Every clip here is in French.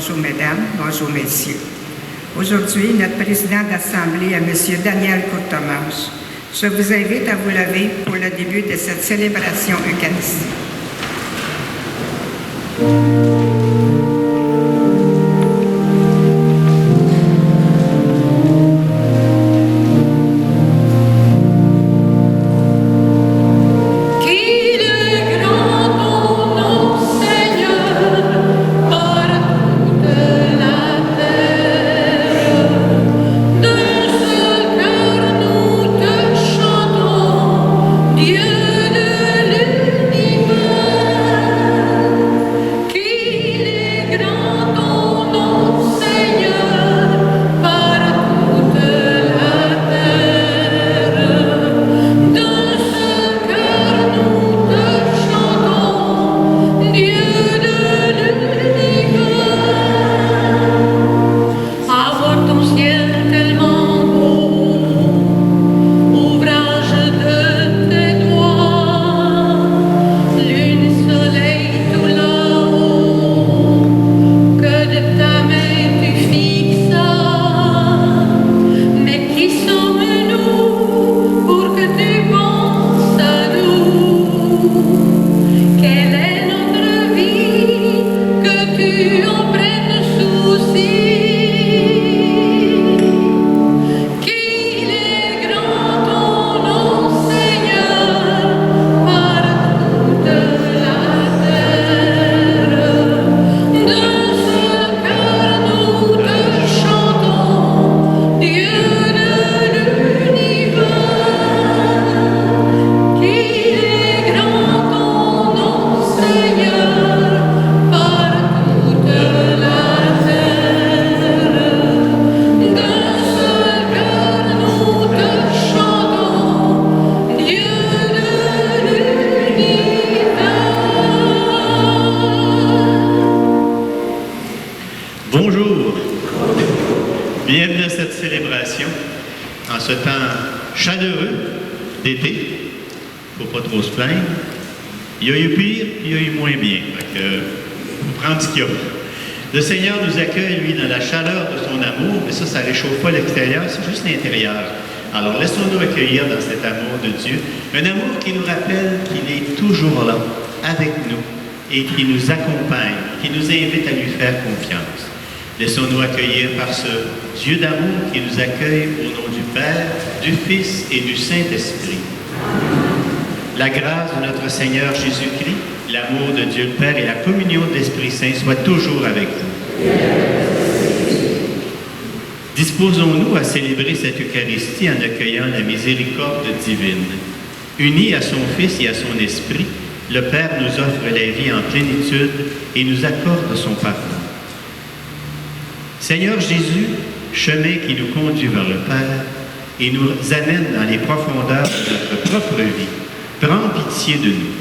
Bonjour mesdames, bonjour messieurs. Aujourd'hui, notre président d'Assemblée est M. Daniel Courtemanche. Je vous invite à vous lever pour le début de cette célébration eucharistique. Bienvenue à cette célébration en ce temps chaleureux d'été. Il ne faut pas trop se plaindre. Il y a eu pire, puis il y a eu moins bien. Donc, faut prendre ce qu'il y a. Le Seigneur nous accueille, lui, dans la chaleur de son amour, mais ça ne réchauffe pas l'extérieur, c'est juste l'intérieur. Alors, laissons-nous accueillir dans cet amour de Dieu. Un amour qui nous rappelle qu'il est toujours là, avec nous, et qui nous accompagne, qui nous invite à lui faire confiance. Laissons-nous accueillir par ce Dieu d'amour qui nous accueille au nom du Père, du Fils et du Saint-Esprit. La grâce de notre Seigneur Jésus-Christ, l'amour de Dieu le Père et la communion de l'Esprit Saint soient toujours avec vous. Disposons-nous à célébrer cette Eucharistie en accueillant la miséricorde divine. Unis à son Fils et à son Esprit, le Père nous offre la vie en plénitude et nous accorde son pardon. Seigneur Jésus, chemin qui nous conduit vers le Père et nous amène dans les profondeurs de notre propre vie, prends pitié de nous.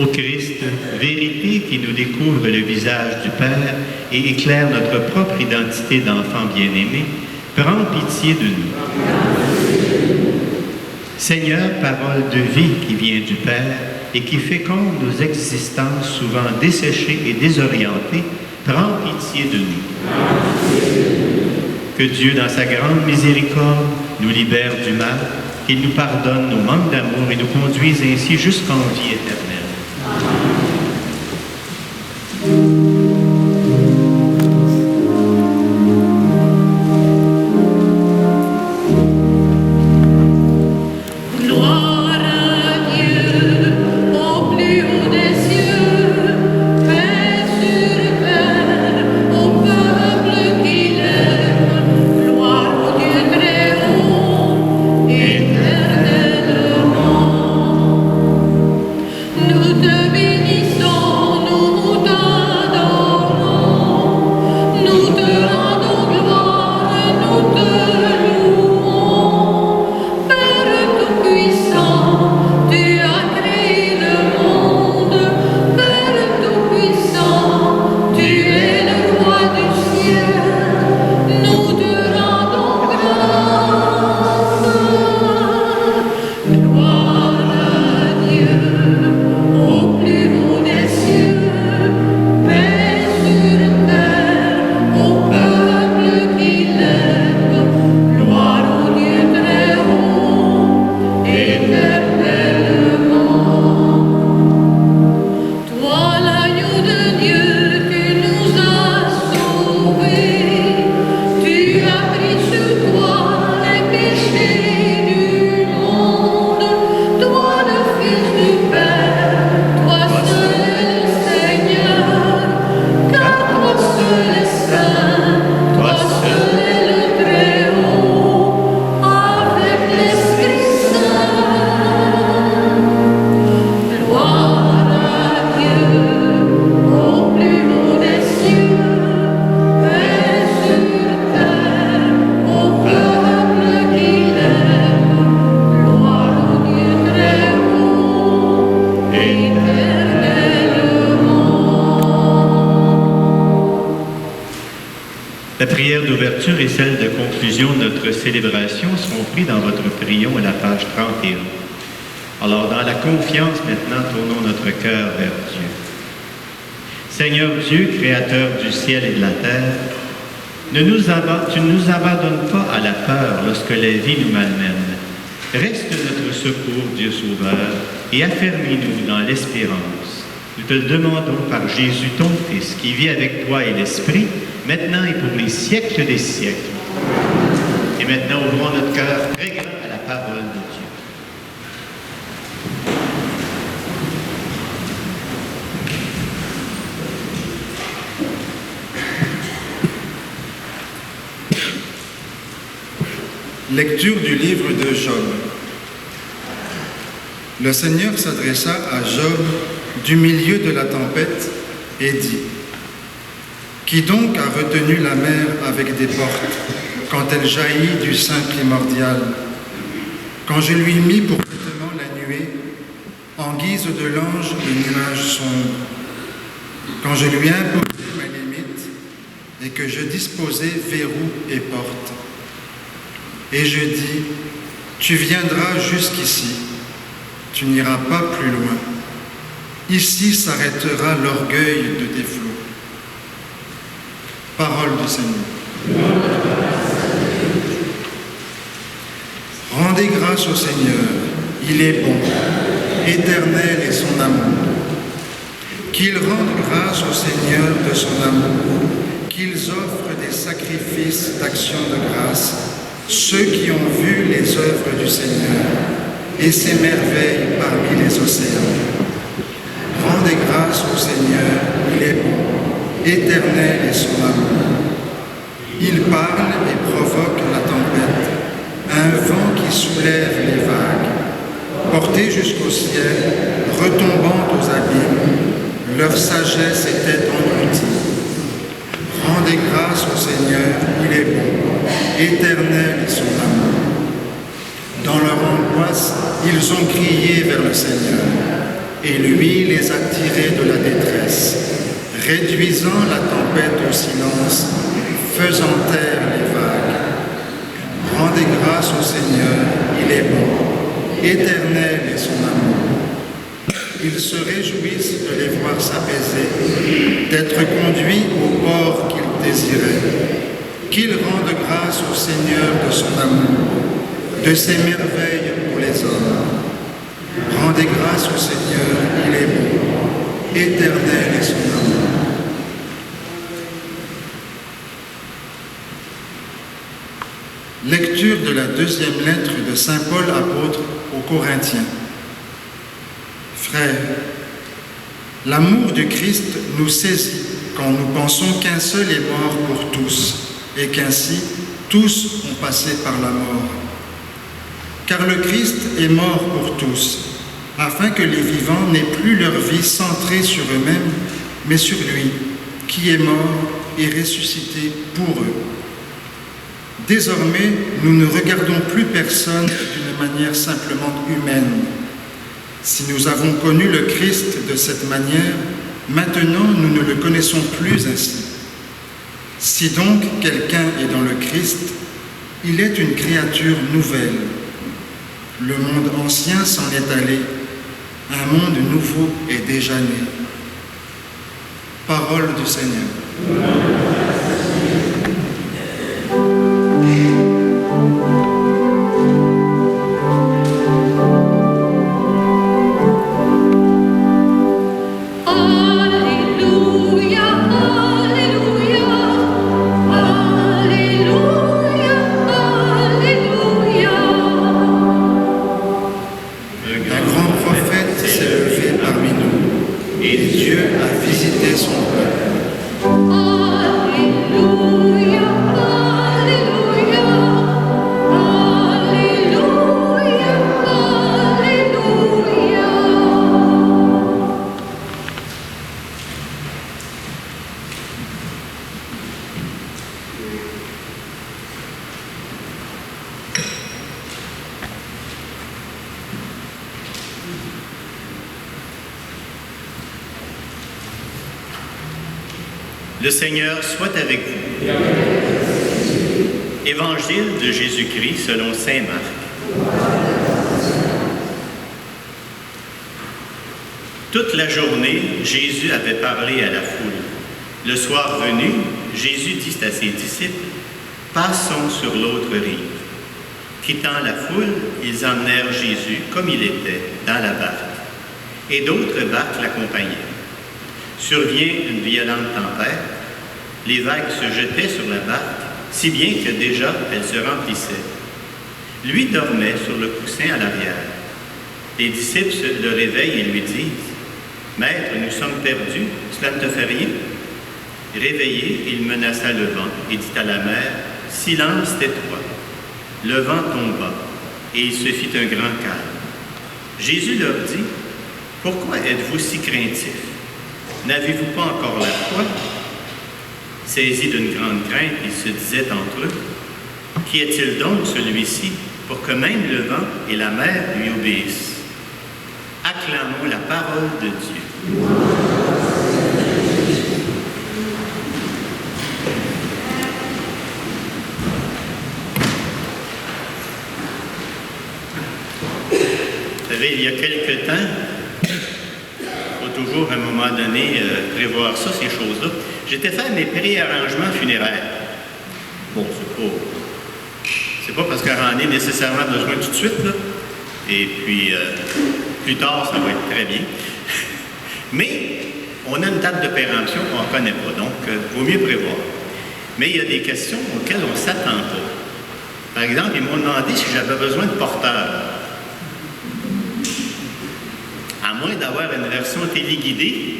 Ô Christ, vérité qui nous découvre le visage du Père et éclaire notre propre identité d'enfant bien-aimé, prends pitié de nous. Seigneur, parole de vie qui vient du Père et qui féconde nos existences souvent desséchées et désorientées, prends pitié de nous. Que Dieu, dans sa grande miséricorde, nous libère du mal, qu'il nous pardonne nos manques d'amour et nous conduise ainsi jusqu'en vie éternelle. No prière d'ouverture et celle de conclusion de notre célébration seront prises dans votre prion à la page 31. Alors, dans la confiance, maintenant, tournons notre cœur vers Dieu. Seigneur Dieu, Créateur du ciel et de la terre, tu ne nous abandonnes pas à la peur lorsque la vie nous malmène. Reste notre secours, Dieu Sauveur, et affermis-nous dans l'espérance. Nous te le demandons par Jésus, ton Fils, qui vit avec toi et l'Esprit, maintenant et pour les siècles des siècles. Et maintenant, ouvrons notre cœur très grand à la parole de Dieu. Lecture du livre de Job. Le Seigneur s'adressa à Job du milieu de la tempête et dit : Qui donc a retenu la mer avec des portes quand elle jaillit du sein primordial, quand je lui mis pour vêtement la nuée, en guise de l'ange le nuage sombre, quand je lui imposais ma limite et que je disposais verrous et portes. Et je dis : Tu viendras jusqu'ici, tu n'iras pas plus loin. Ici s'arrêtera l'orgueil de tes flots. Parole du Seigneur. Rendez grâce au Seigneur, il est bon, éternel est son amour. Qu'ils rendent grâce au Seigneur de son amour, qu'ils offrent des sacrifices d'action de grâce, ceux qui ont vu les œuvres du Seigneur et ses merveilles parmi les océans. Rendez grâce au Seigneur, il est bon, éternel est son amour. Il parle et provoque la tempête, un vent qui soulève les vagues. Portés jusqu'au ciel, retombant aux abîmes, leur sagesse était engloutie. Rendez grâce au Seigneur, il est bon, éternel est son amour. Dans leur angoisse, ils ont crié vers le Seigneur, et lui les a tirés de la détresse, réduisant la tempête au silence, faisant taire les vagues. Rendez grâce au Seigneur, il est bon, éternel est son amour. Ils se réjouissent de les voir s'apaiser, d'être conduits au port qu'ils désiraient. Qu'ils rendent grâce au Seigneur de son amour, de ses merveilles pour les hommes. Rendez grâce au Seigneur, il est bon, éternel est son amour. Lecture de la deuxième lettre de saint Paul apôtre aux Corinthiens. Frères, l'amour du Christ nous saisit quand nous pensons qu'un seul est mort pour tous et qu'ainsi tous ont passé par la mort. Car le Christ est mort pour tous, afin que les vivants n'aient plus leur vie centrée sur eux-mêmes, mais sur lui, qui est mort et ressuscité pour eux. Désormais, nous ne regardons plus personne d'une manière simplement humaine. Si nous avons connu le Christ de cette manière, maintenant nous ne le connaissons plus ainsi. Si donc quelqu'un est dans le Christ, il est une créature nouvelle. Le monde ancien s'en est allé, un monde nouveau est déjà né. Parole du Seigneur. Le Seigneur soit avec vous. Évangile de Jésus-Christ selon saint Marc. Toute la journée, Jésus avait parlé à la foule. Le soir venu, Jésus dit à ses disciples, « Passons sur l'autre rive. » Quittant la foule, ils emmenèrent Jésus comme il était, dans la barque. Et d'autres barques l'accompagnaient. Survient une violente tempête. Les vagues se jetaient sur la barque, si bien que déjà elle se remplissait. Lui dormait sur le coussin à l'arrière. Les disciples le réveillent et lui disent, « Maître, nous sommes perdus, cela ne te fait rien? » Réveillé, il menaça le vent et dit à la mer, « Silence, tais-toi. » Le vent tomba et il se fit un grand calme. Jésus leur dit, « Pourquoi êtes-vous si craintifs? N'avez-vous pas encore la foi? » Saisis d'une grande crainte, ils se disaient entre eux, « Qui est-il donc celui-ci pour que même le vent et la mer lui obéissent? » Acclamons la parole de Dieu. Vous savez, il y a quelque temps, il faut toujours à un moment donné prévoir ça, ces choses-là. J'étais fait mes préarrangements funéraires. Bon, c'est pas parce qu'on en est nécessairement besoin tout de suite, là. Et puis, plus tard, ça va être très bien. Mais, on a une date de péremption qu'on ne connaît pas, donc il vaut mieux prévoir. Mais il y a des questions auxquelles on ne s'attend pas. Par exemple, ils m'ont demandé si j'avais besoin de porteur. À moins d'avoir une version téléguidée,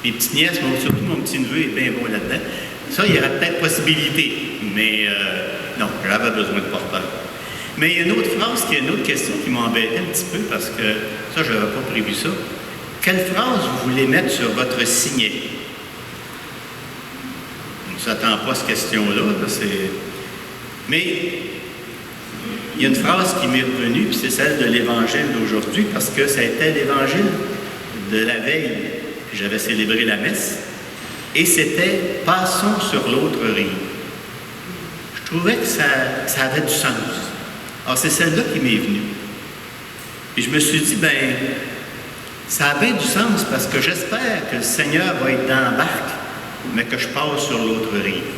mes petites nièces, surtout mon petit-neveu est bien bon là-dedans, ça, il y aurait peut-être possibilité, mais non, j'avais besoin de porteur. Mais il y a une autre phrase, une autre question qui m'embêtait un petit peu, parce que ça, je n'avais pas prévu ça. Quelle phrase vous voulez mettre sur votre signet? On ne s'attend pas à cette question-là, mais il y a une phrase qui m'est revenue, puis c'est celle de l'Évangile d'aujourd'hui, parce que ça a été l'Évangile de la veille. J'avais célébré la messe, et c'était « Passons sur l'autre rive ». Je trouvais que ça avait du sens. Alors, c'est celle-là qui m'est venue. Et je me suis dit, ça a bien du sens, parce que j'espère que le Seigneur va être dans la barque, mais que je passe sur l'autre rive.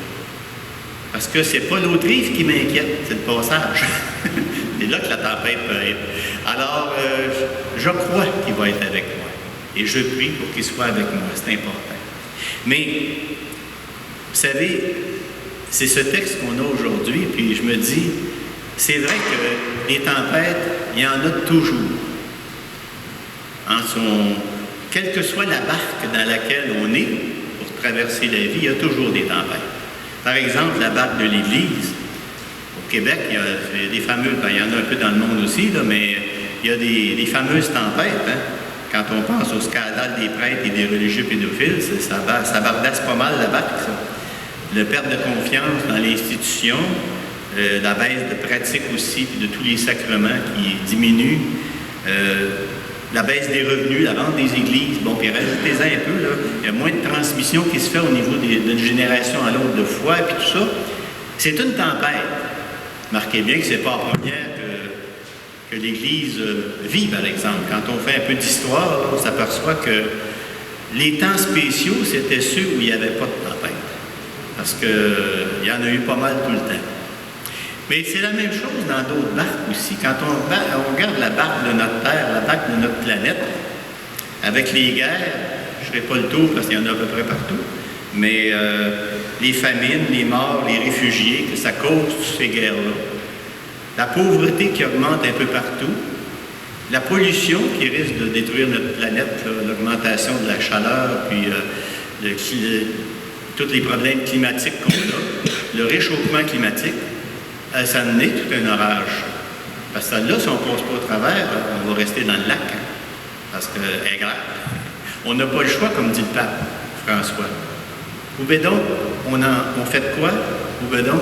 Parce que c'est pas l'autre rive qui m'inquiète, c'est le passage. C'est là que la tempête peut être. Alors, je crois qu'il va être avec moi. Et je prie pour qu'il soit avec moi, c'est important. Mais, vous savez, c'est ce texte qu'on a aujourd'hui, puis je me dis, c'est vrai que les tempêtes, il y en a toujours. Quelle que soit la barque dans laquelle on est, pour traverser la vie, il y a toujours des tempêtes. Par exemple, la barque de l'Église. Au Québec, il y a des fameuses, il y en a un peu dans le monde aussi, là, mais il y a des fameuses tempêtes. Hein? Quand on pense au scandale des prêtres et des religieux pédophiles, ça bardasse pas mal la barque, ça. La perte de confiance dans l'institution, la baisse de pratique aussi, puis de tous les sacrements qui diminuent, la baisse des revenus, la vente des églises, bon, puis rajoutez-en un peu, là, il y a moins de transmission qui se fait au niveau d'une génération à l'autre de foi, puis tout ça. C'est une tempête. Marquez bien que ce n'est pas la première que l'Église vit, par exemple. Quand on fait un peu d'histoire, on s'aperçoit que les temps spéciaux, c'était ceux où il n'y avait pas de tempête. Parce qu'il y en a eu pas mal tout le temps. Mais c'est la même chose dans d'autres barques aussi. Quand on regarde la barque de notre Terre, la barque de notre planète, avec les guerres, je ne ferai pas le tour parce qu'il y en a à peu près partout, mais les famines, les morts, les réfugiés, que ça cause toutes ces guerres-là. La pauvreté qui augmente un peu partout, la pollution qui risque de détruire notre planète, l'augmentation de la chaleur, puis tous les problèmes climatiques qu'on a, le réchauffement climatique, ça en est tout un orage. Parce que là, si on ne passe pas au travers, on va rester dans le lac, hein, parce qu'elle est grave. On n'a pas le choix, comme dit le pape François. Ou bien donc, on fait quoi? Ou bien donc,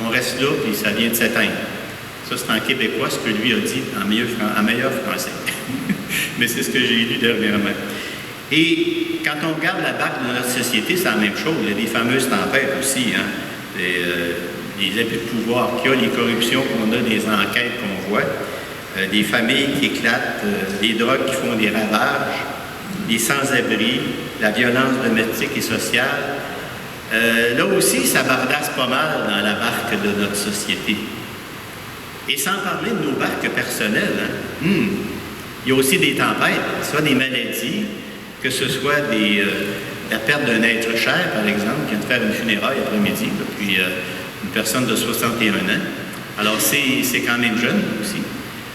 on reste là, puis ça vient de s'éteindre. Ça, c'est en québécois, ce que lui a dit en meilleur français. Mais c'est ce que j'ai lu dernièrement. Et quand on regarde la barque de notre société, c'est la même chose. Il y a des fameuses tempêtes aussi. Hein? les abus de pouvoir qu'il y a, les corruptions qu'on a, des enquêtes qu'on voit, des familles qui éclatent, des drogues qui font des ravages, les sans-abri, la violence domestique et sociale. Là aussi, ça bardasse pas mal dans la barque de notre société. Et sans parler de nos barques personnelles, hein, il y a aussi des tempêtes, soit des maladies, que ce soit la perte d'un être cher, par exemple, qui vient de faire une funéraille après-midi, puis une personne de 61 ans. Alors, c'est quand même jeune aussi.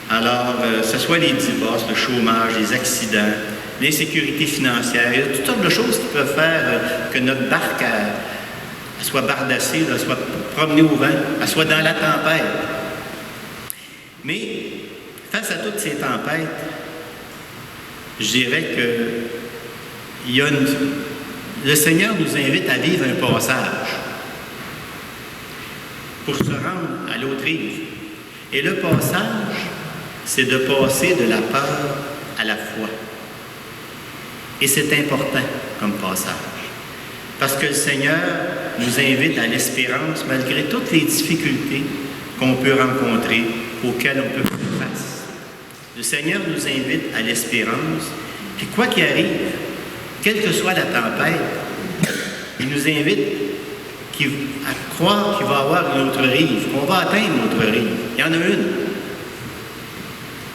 Alors, que ce soit les divorces, le chômage, les accidents, l'insécurité financière, il y a toutes sortes de choses qui peuvent faire que notre barque elle soit bardassée, elle soit promenée au vent, elle soit dans la tempête. Mais, face à toutes ces tempêtes, je dirais que le Seigneur nous invite à vivre un passage pour se rendre à l'autre rive. Et le passage, c'est de passer de la peur à la foi. Et c'est important comme passage. Parce que le Seigneur nous invite à l'espérance malgré toutes les difficultés qu'on peut rencontrer, auxquelles on peut faire face. Le Seigneur nous invite à l'espérance, puis quoi qu'il arrive, quelle que soit la tempête, il nous invite à croire qu'il va y avoir une autre rive, qu'on va atteindre une autre rive. Il y en a une.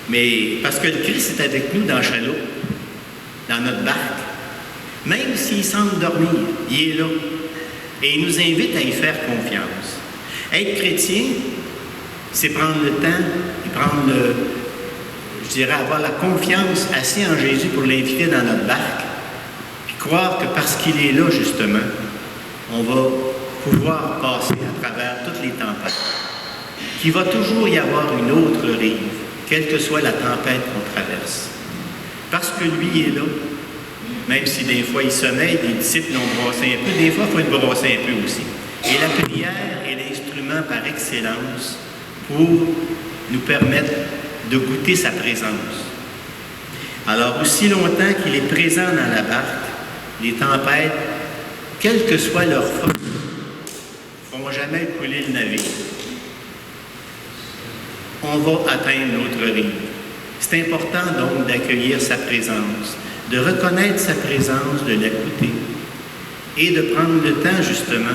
Mais parce que le Christ est avec nous dans le chaloupe, dans notre barque, même s'il semble dormir, il est là. Et il nous invite à y faire confiance. Être chrétien, c'est prendre le temps et avoir la confiance assis en Jésus pour l'inviter dans notre barque, puis croire que parce qu'il est là, justement, on va pouvoir passer à travers toutes les tempêtes. Qu'il va toujours y avoir une autre rive, quelle que soit la tempête qu'on traverse. Parce que lui est là, même si des fois il sommeille, les disciples l'ont brassé un peu, des fois il faut être brassé un peu aussi. Et la prière est l'instrument par excellence pour nous permettre de goûter sa présence. Alors, aussi longtemps qu'il est présent dans la barque, les tempêtes, quelle que soit leur forme, ne feront jamais couler le navire. On va atteindre notre rive. C'est important donc d'accueillir sa présence, de reconnaître sa présence, de l'écouter et de prendre le temps justement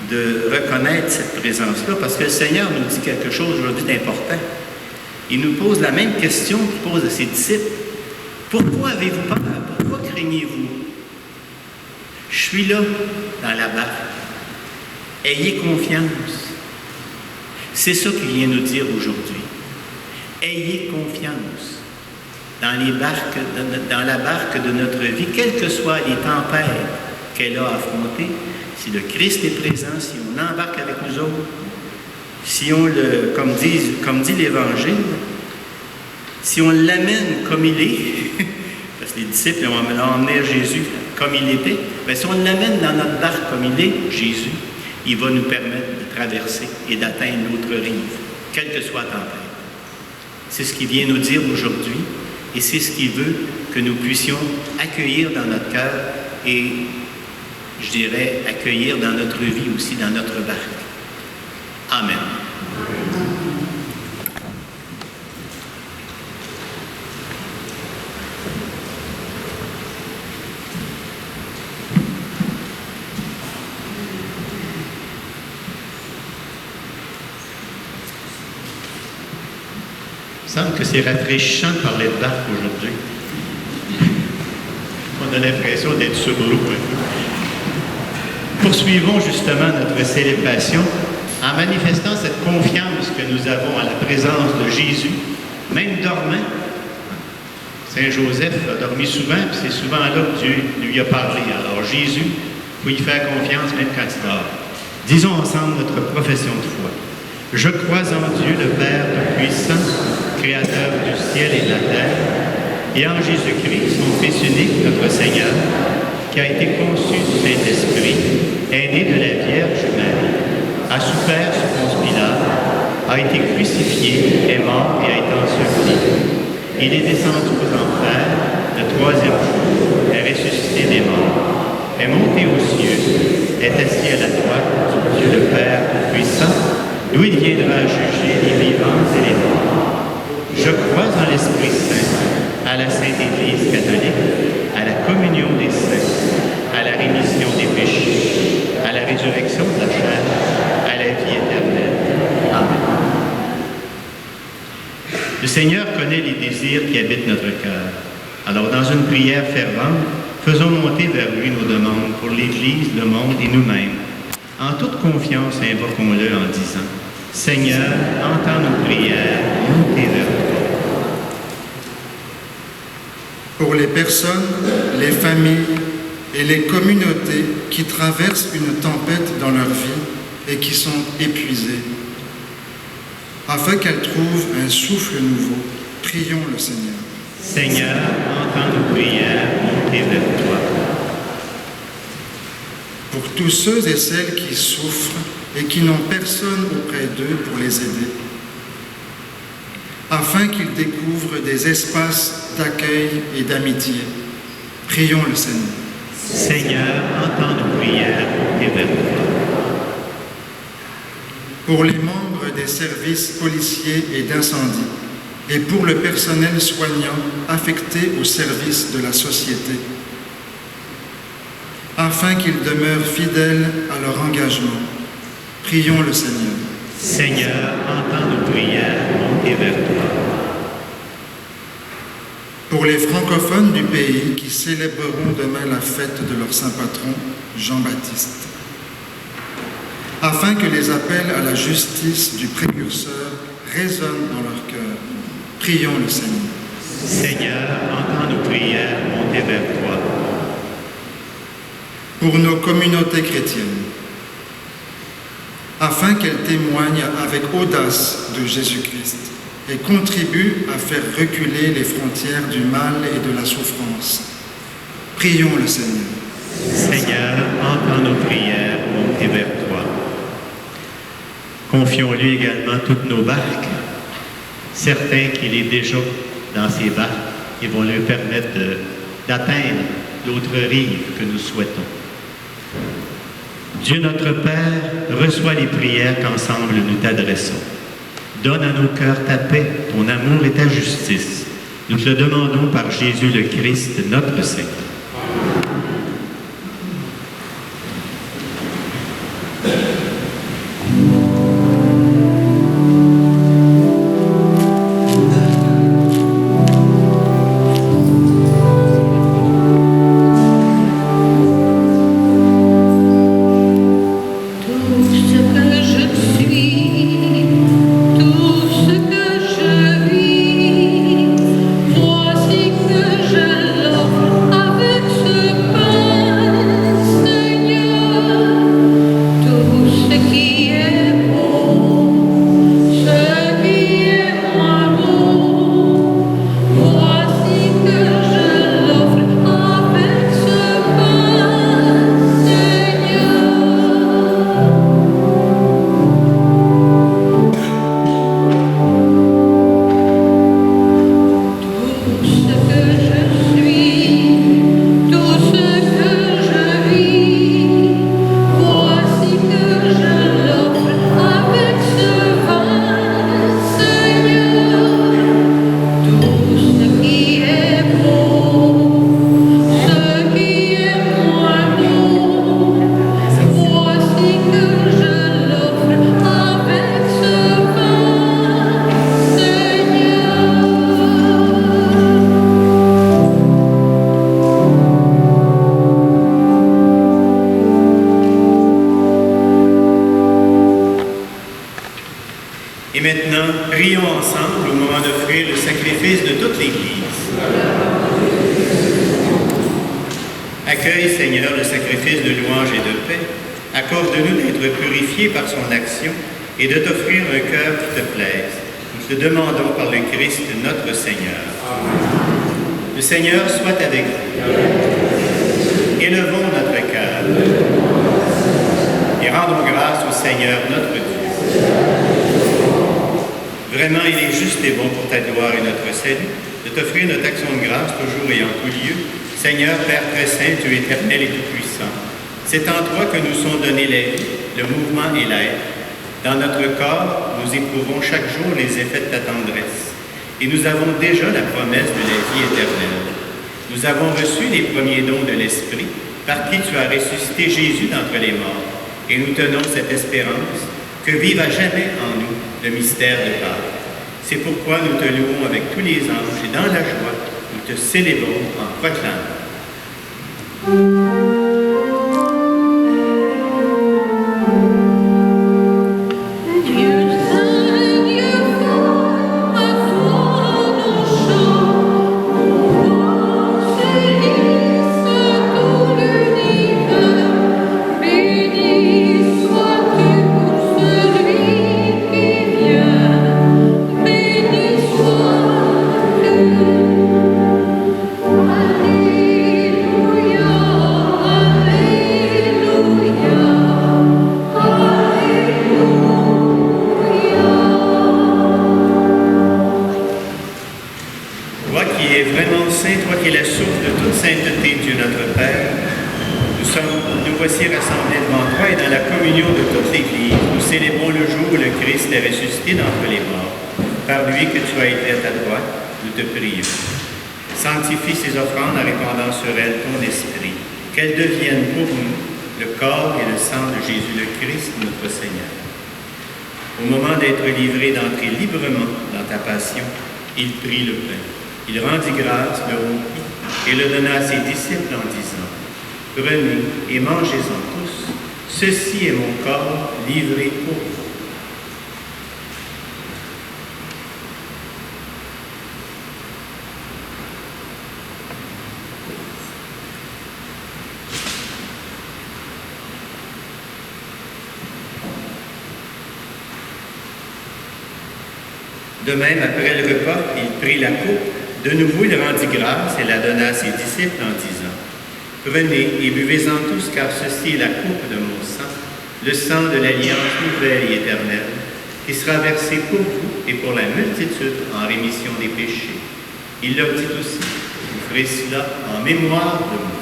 de reconnaître cette présence-là, parce que le Seigneur nous dit quelque chose aujourd'hui d'important. Il nous pose la même question qu'il pose à ses disciples. Pourquoi avez-vous peur? Pourquoi craignez-vous? Je suis là, dans la barque. Ayez confiance. C'est ça qu'il vient nous dire aujourd'hui. Ayez confiance dans la barque de notre vie, quelles que soient les tempêtes qu'elle a affrontées. Si le Christ est présent, si on embarque avec nous autres, si on comme dit l'Évangile, si on l'amène comme il est, parce que les disciples ont emmené Jésus comme il était, bien, si on l'amène dans notre barque comme il est, Jésus, il va nous permettre de traverser et d'atteindre l'autre rive, quelle que soit la tempête. C'est ce qu'il vient nous dire aujourd'hui, et c'est ce qu'il veut que nous puissions accueillir dans notre cœur et, je dirais, accueillir dans notre vie aussi, dans notre barque. Amen. Il semble que c'est rafraîchissant de parler de barque aujourd'hui. On a l'impression d'être sur l'eau. Poursuivons justement notre célébration en manifestant cette confiance que nous avons à la présence de Jésus, même dormant. Saint Joseph a dormi souvent, puis c'est souvent là que Dieu lui a parlé. Alors Jésus, il faut y faire confiance même quand il dort. Disons ensemble notre profession de foi. Je crois en Dieu, le Père Tout-Puissant, Créateur du ciel et de la terre, et en Jésus-Christ, son Fils unique, notre Seigneur, qui a été conçu du Saint-Esprit, est né de la Vierge Marie, a souffert sous Ponce Pilate, a été crucifié, est mort et a été enseveli. Il est descendu aux enfers, le troisième jour est ressuscité des morts, est monté aux cieux, est assis à la droite du Dieu le Père Tout-Puissant, d'où il viendra juger les vivants et les morts. Je crois en l'Esprit Saint, à la Sainte Église catholique, à la communion des saints, à la rémission des péchés, à la résurrection de la chair, à la vie éternelle. Amen. Le Seigneur connaît les désirs qui habitent notre cœur. Alors, dans une prière fervente, faisons monter vers lui nos demandes pour l'Église, le monde et nous-mêmes. En toute confiance, invoquons-le en disant « Seigneur, entends nos prières, montez vers toi. » Pour les personnes, les familles et les communautés qui traversent une tempête dans leur vie et qui sont épuisées, afin qu'elles trouvent un souffle nouveau, prions le Seigneur. Seigneur, entends nos prières, montez vers toi. Pour tous ceux et celles qui souffrent et qui n'ont personne auprès d'eux pour les aider, afin qu'ils découvrent des espaces d'accueil et d'amitié, prions le Seigneur. Seigneur, entends nos prières, montez vers toi. Pour les membres des services policiers et d'incendie, et pour le personnel soignant affecté au service de la société, afin qu'ils demeurent fidèles à leur engagement. Prions le Seigneur. Seigneur, entends nos prières, montez vers toi. Pour les francophones du pays qui célébreront demain la fête de leur saint patron, Jean-Baptiste, afin que les appels à la justice du précurseur résonnent dans leur cœur, prions le Seigneur. Seigneur, entends nos prières, montez vers toi. Pour nos communautés chrétiennes, afin qu'elles témoignent avec audace de Jésus-Christ et contribuent à faire reculer les frontières du mal et de la souffrance. Prions le Seigneur. Seigneur, entends nos prières, montez vers toi. Confions-lui également toutes nos barques, certains qu'il est déjà dans ces barques qui vont lui permettre d'atteindre l'autre rive que nous souhaitons. Dieu notre Père, reçois les prières qu'ensemble nous t'adressons. Donne à nos cœurs ta paix, ton amour et ta justice. Nous te le demandons par Jésus le Christ, notre Seigneur. Et maintenant, prions ensemble au moment d'offrir le sacrifice de toute l'Église. Accueille, Seigneur, le sacrifice de louange et de paix. Accorde-nous d'être purifiés par son action et de t'offrir un cœur qui te plaise. Nous te demandons par le Christ notre Seigneur. Le Seigneur soit avec vous. Élevons notre cœur et rendons grâce au Seigneur notre Dieu. Vraiment, il est juste et bon pour ta gloire et notre salut de t'offrir notre action de grâce toujours et en tout lieu, Seigneur, Père très saint, Dieu éternel et tout-puissant, c'est en toi que nous sont donnés la vie, le mouvement et l'être. Dans notre corps, nous éprouvons chaque jour les effets de ta tendresse. Et nous avons déjà la promesse de la vie éternelle. Nous avons reçu les premiers dons de l'Esprit, par qui tu as ressuscité Jésus d'entre les morts. Et nous tenons cette espérance que vive à jamais en nous le mystère de Pâques. C'est pourquoi nous te louons avec tous les anges et dans la joie, nous te célébrons en proclamant. Sanctifie ces offrandes en répandant sur elles ton esprit, qu'elles deviennent pour nous le corps et le sang de Jésus le Christ, notre Seigneur. Au moment d'être livré, d'entrer librement dans ta passion, il prit le pain. Il rendit grâce, le rompit et le donna à ses disciples en disant, « Prenez et mangez-en tous, ceci est mon corps livré pour vous. » De même, après le repas, il prit la coupe, de nouveau il rendit grâce et la donna à ses disciples en disant, « Prenez et buvez-en tous, car ceci est la coupe de mon sang, le sang de l'alliance nouvelle et éternelle, qui sera versé pour vous et pour la multitude en rémission des péchés. » Il leur dit aussi, « Vous ferez cela en mémoire de moi. »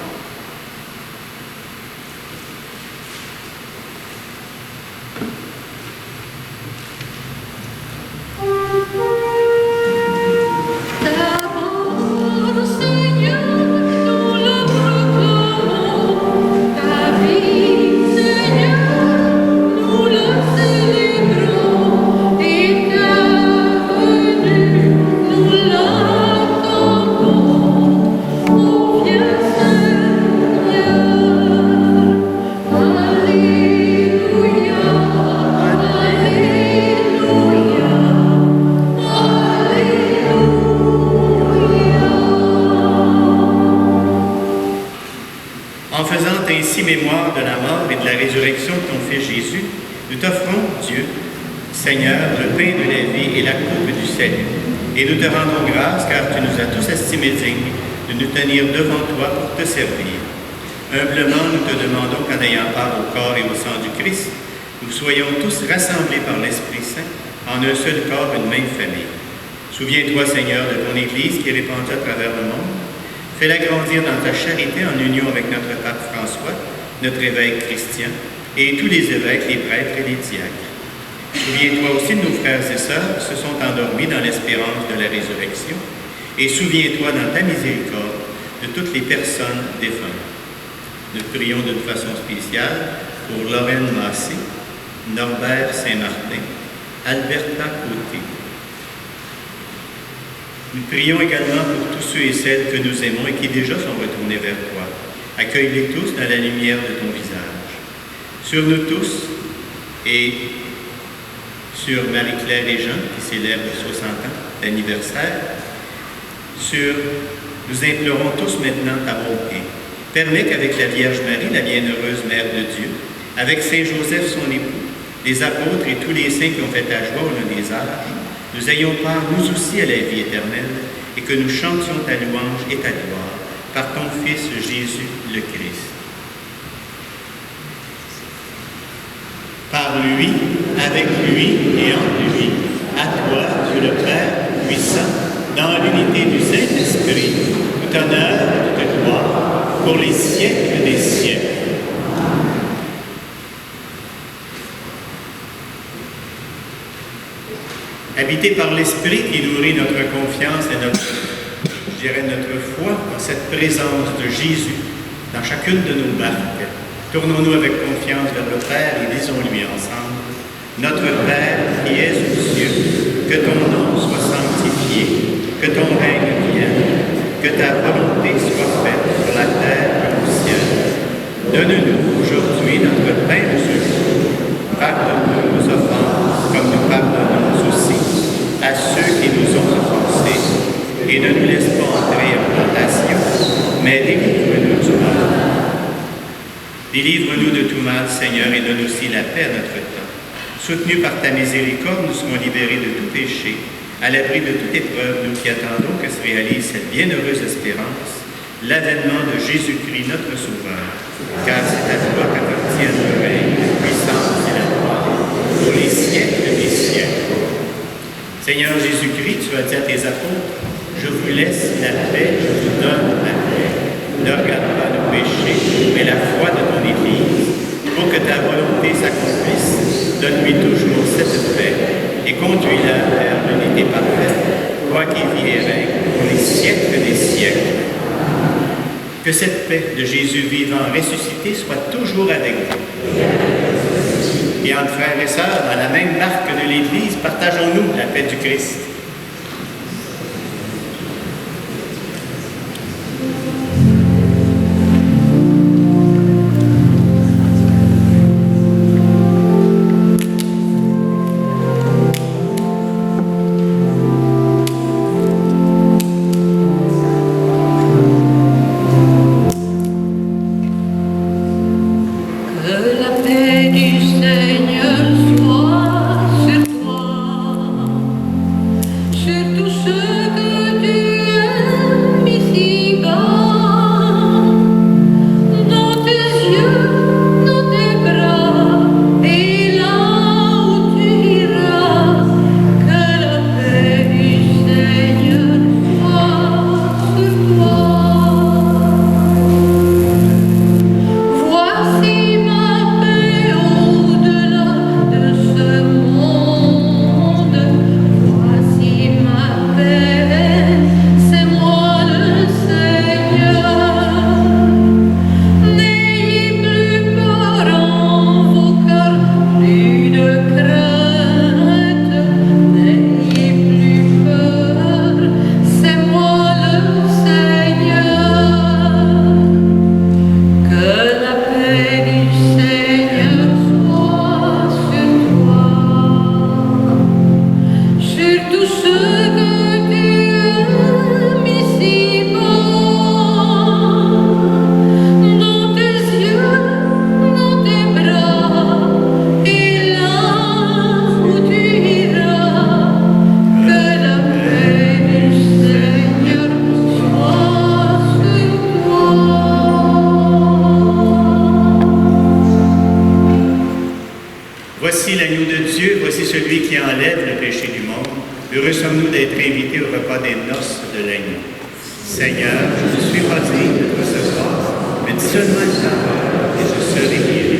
Mémoire de la mort et de la résurrection de ton Fils Jésus, nous t'offrons, Dieu, Seigneur, le pain de la vie et la coupe du salut. Et nous te rendons grâce car tu nous as tous estimés dignes de nous tenir devant toi pour te servir. Humblement, nous te demandons qu'en ayant part au corps et au sang du Christ, nous soyons tous rassemblés par l'Esprit Saint en un seul corps, une même famille. Souviens-toi, Seigneur, de ton Église qui est répandue à travers le monde. Fais-la grandir dans ta charité en union avec notre pape François, notre évêque Christian, et tous les évêques, les prêtres et les diacres. Souviens-toi aussi de nos frères et sœurs qui se sont endormis dans l'espérance de la résurrection, et souviens-toi dans ta miséricorde de toutes les personnes défuntes. Nous prions d'une façon spéciale pour Lorraine Massé, Norbert Saint-Martin, Alberta Côté. Nous prions également pour tous ceux et celles que nous aimons et qui déjà sont retournés vers toi. Accueille-les tous dans la lumière de ton visage. Sur nous tous et sur Marie-Claire et Jean, qui célèbre 60 ans d'anniversaire, nous implorons tous maintenant ta bonté. Permets qu'avec la Vierge Marie, la bienheureuse Mère de Dieu, avec Saint Joseph son époux, les apôtres et tous les saints qui ont fait ta joie au long des âges, nous ayons part nous aussi à la vie éternelle et que nous chantions ta louange et ta gloire par ton Fils Jésus le Christ. Par lui, avec lui et en lui, à toi, Dieu le Père puissant, dans l'unité du Saint-Esprit, tout honneur, toute gloire gloire, pour les siècles des siècles. Habité par l'Esprit qui nourrit notre confiance et notre foi en cette présence de Jésus dans chacune de nos barques, tournons-nous avec confiance vers le Père et disons-lui ensemble: Notre Père qui es aux cieux, que ton nom soit sanctifié, que ton règne vienne, que ta volonté soit faite sur la terre comme au ciel. Donne-nous aujourd'hui notre pain de ce jour. Pardonne-nous nos offenses comme nous pardonnons aussi à ceux qui nous ont offensés. Et ne nous laisse pas entrer en tentation, mais délivre-nous du mal. Délivre-nous de tout mal, Seigneur, et donne aussi la paix à notre temps. Soutenus par ta miséricorde, nous serons libérés de tout péché, à l'abri de toute épreuve, nous qui attendons que se réalise cette bienheureuse espérance, l'avènement de Jésus-Christ, notre Sauveur. Car c'est à toi qu'appartiennent le règne, la puissance et la gloire, pour les siècles des siècles. Seigneur Jésus-Christ, tu as dit à tes apôtres: Je vous laisse la paix, je vous donne la paix. Ne regarde pas nos péchés, mais la foi de ton Église. Pour que ta volonté s'accomplisse, donne-lui toujours cette paix et conduis-la vers l'unité parfaite, toi qui vis et règnes pour les siècles des siècles. Que cette paix de Jésus vivant ressuscité soit toujours avec vous. Et entre frères et sœurs, dans la même barque de l'Église, partageons-nous la paix du Christ. Voici l'agneau de Dieu, voici celui qui enlève le péché du monde. Heureux sommes-nous d'être invités au repas des noces de l'agneau. Seigneur, je ne suis pas digne de te recevoir, mais dis seulement une parole et je serai guéri.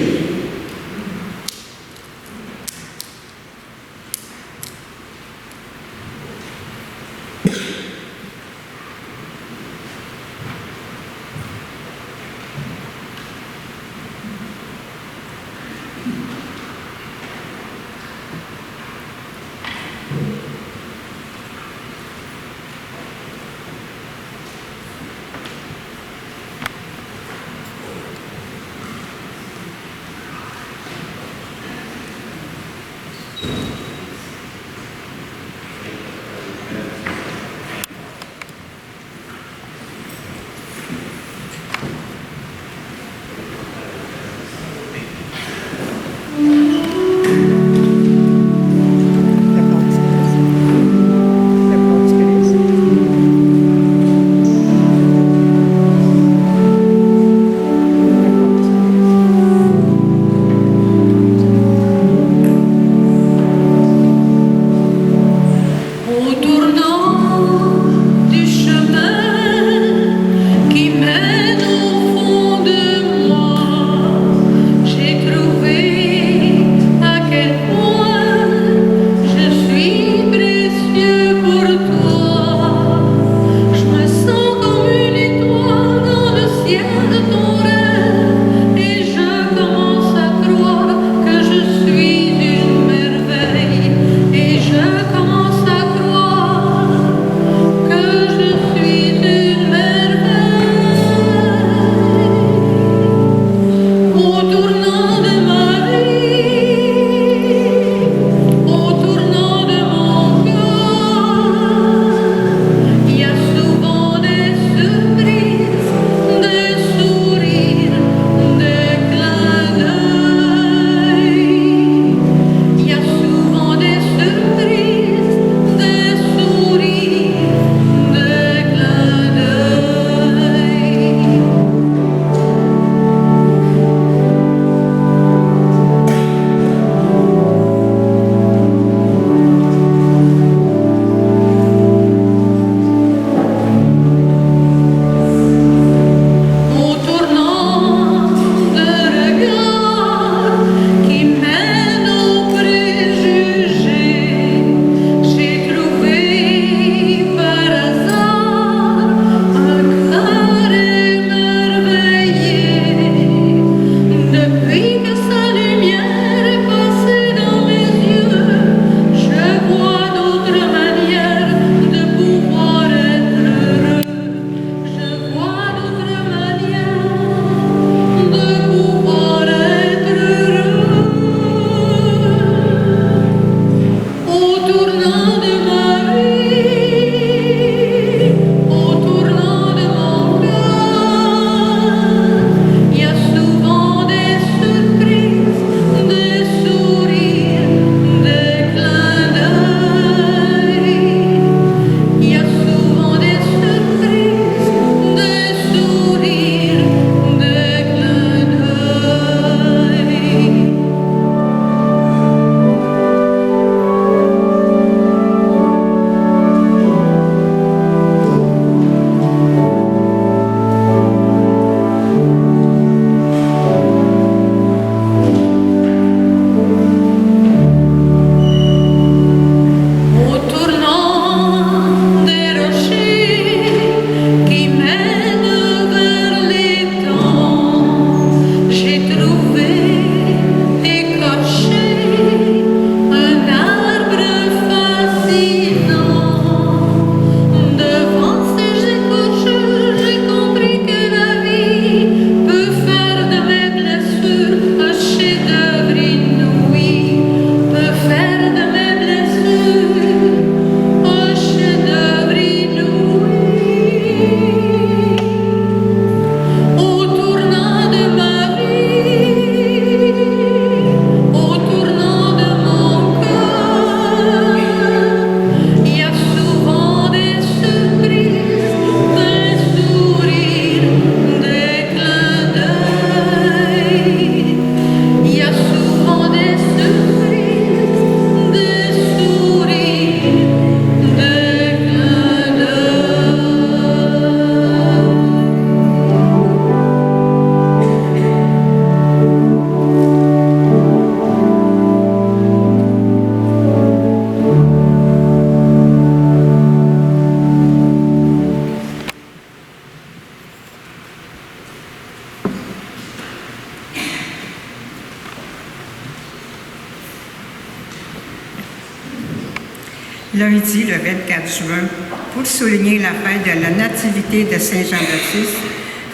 lundi le 24 juin, pour souligner la fête de la Nativité de Saint-Jean-Baptiste.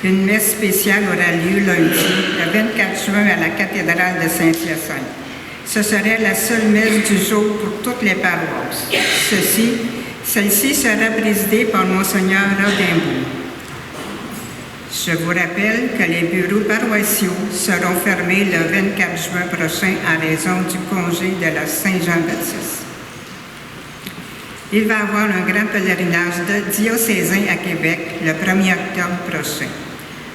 Une messe spéciale aura lieu lundi, le 24 juin, à la cathédrale de Saint-Hyacinthe. Ce serait la seule messe du jour pour toutes les paroisses. Celle-ci sera présidée par Monseigneur Rodimbourg. Je vous rappelle que les bureaux paroissiaux seront fermés le 24 juin prochain en raison du congé de la Saint-Jean-Baptiste. Il va y avoir un grand pèlerinage diocésain à Québec le 1er octobre prochain.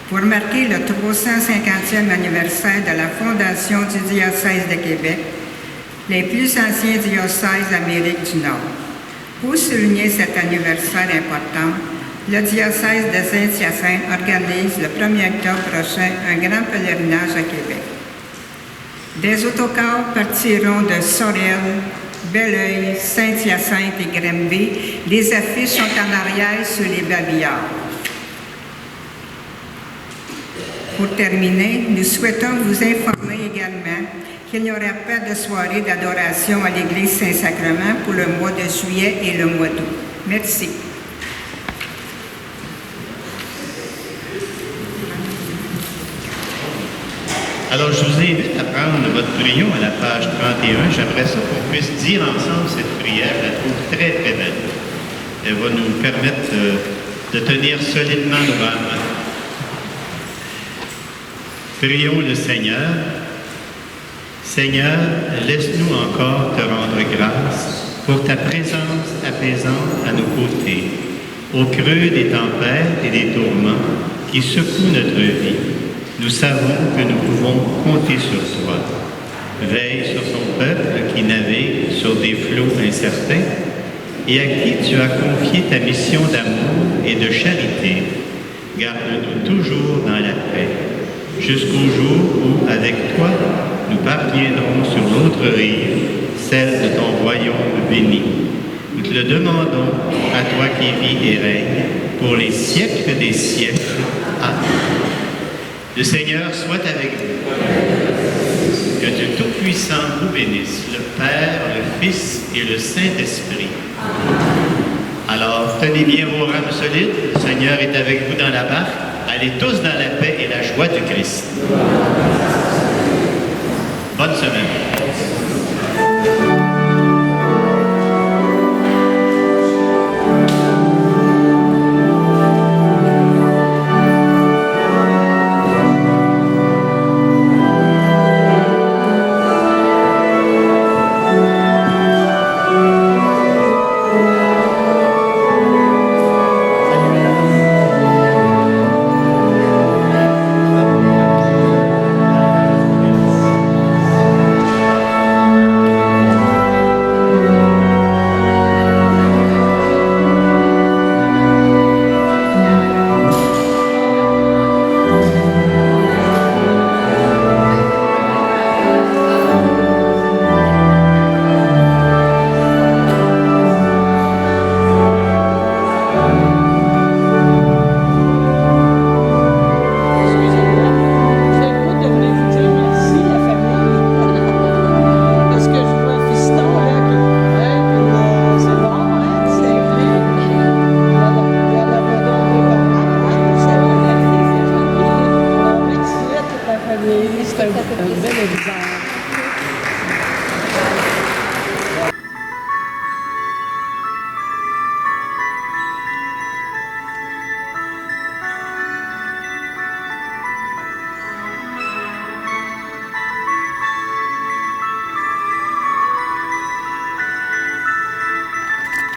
Pour marquer le 350e anniversaire de la fondation du diocèse de Québec, les plus anciens diocèses d'Amérique du Nord. Pour souligner cet anniversaire important, le diocèse de Saint-Hyacinthe organise le 1er octobre prochain un grand pèlerinage à Québec. Des autocars partiront de Sorel, Belleuil, Saint-Hyacinthe et Granby. Les affiches sont en arrière sur les babillards. Pour terminer, nous souhaitons vous informer également qu'il n'y aura pas de soirée d'adoration à l'Église Saint-Sacrement pour le mois de juillet et le mois d'août. Merci. Alors, je vous invite à prendre votre prion à la page 31. J'aimerais ça qu'on puisse dire ensemble cette prière. Je la trouve très, très belle. Elle va nous permettre de tenir solidement nos âmes. Prions le Seigneur. Seigneur, laisse-nous encore te rendre grâce pour ta présence apaisante à nos côtés, au creux des tempêtes et des tourments qui secouent notre vie. Nous savons que nous pouvons compter sur toi. Veille sur ton peuple qui navigue sur des flots incertains et à qui tu as confié ta mission d'amour et de charité. Garde-nous toujours dans la paix, jusqu'au jour où, avec toi, nous parviendrons sur l'autre rive, celle de ton royaume béni. Nous te le demandons, à toi qui vis et règnes, pour les siècles des siècles. Amen. Le Seigneur soit avec vous. Que Dieu Tout-Puissant vous bénisse, le Père, le Fils et le Saint-Esprit. Alors, tenez bien vos rames solides. Le Seigneur est avec vous dans la barque. Allez tous dans la paix et la joie du Christ. Bonne semaine.